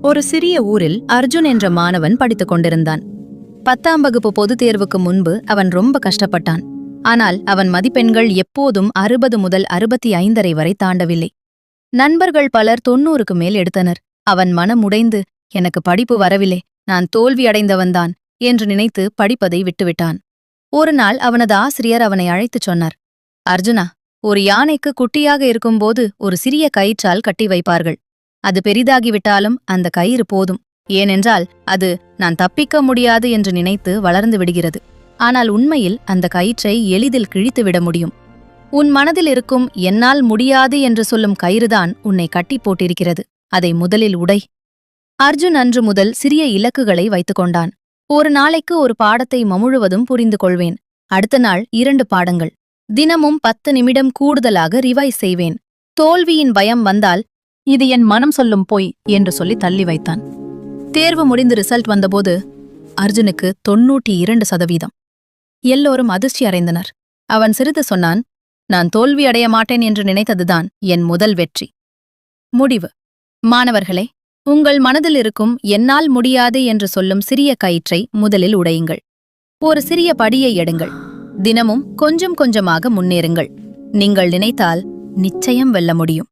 ஒரு சிறிய ஊரில் அர்ஜுன் என்ற மாணவன் படித்துக் கொண்டிருந்தான். 10ஆம் வகுப்பு பொதுத் தேர்வுக்கு முன்பு அவன் ரொம்ப கஷ்டப்பட்டான். ஆனால் அவன் மதிப்பெண்கள் எப்போதும் 60 முதல் 65 வரை தாண்டவில்லை. நண்பர்கள் பலர் 90க்கு மேல் எடுத்தனர். அவன் மனம் உடைந்து, எனக்கு படிப்பு வரவில்லை, நான் தோல்வி அடைந்தவன்தான் என்று நினைத்து படிப்பதை விட்டுவிட்டான். ஒரு நாள் அவனது ஆசிரியர் அவனை அழைத்துச் சொன்னார். அர்ஜுனா, ஒரு யானைக்கு குட்டியாக இருக்கும்போது ஒரு சிறிய கயிற்றால் கட்டி வைப்பார்கள். அது பெரிதாகிவிட்டாலும் அந்த கயிறு போதும். ஏனென்றால் அது நான் தப்பிக்க முடியாது என்று நினைத்து வளர்ந்து விடுகிறது. ஆனால் உண்மையில் அந்த கயிற்றை எளிதில் கிழித்துவிட முடியும். உன் மனதில் இருக்கும் என்னால் முடியாது என்று சொல்லும் கயிறுதான் உன்னை கட்டி போட்டிருக்கிறது. அதை முதலில் உடை. அர்ஜுன் அன்று முதல் சிறிய இலக்குகளை வைத்துக் கொண்டான். ஒரு நாளைக்கு ஒரு பாடத்தை முழுவதும் புரிந்து கொள்வேன். அடுத்த நாள் 2 பாடங்கள். தினமும் 10 நிமிடம் கூடுதலாக ரிவைஸ் செய்வேன். தோல்வியின் பயம் வந்தால் இது என் மனம் சொல்லும் பொய் என்று சொல்லி தள்ளி வைத்தான். தேர்வு முடிந்து ரிசல்ட் வந்தபோது அர்ஜுனுக்கு 92%. எல்லோரும் அதிர்ச்சி அடைந்தனர். அவன் சிரித்து சொன்னான், நான் தோல்வி அடைய மாட்டேன் என்று நினைத்ததுதான் என் முதல் வெற்றி. முடிவு. மாணவர்களே, உங்கள் மனதில் இருக்கும் என்னால் முடியாது என்று சொல்லும் சிறிய கயிற்றை முதலில் உடையுங்கள். ஒரு சிறிய படியை எடுங்கள். தினமும் கொஞ்சம் கொஞ்சமாக முன்னேறுங்கள். நீங்கள் நினைத்தால் நிச்சயம் வெல்ல முடியும்.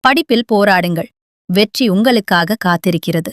படிப்பில் போராடுங்கள். வெற்றி உங்களுக்காக காத்திருக்கிறது.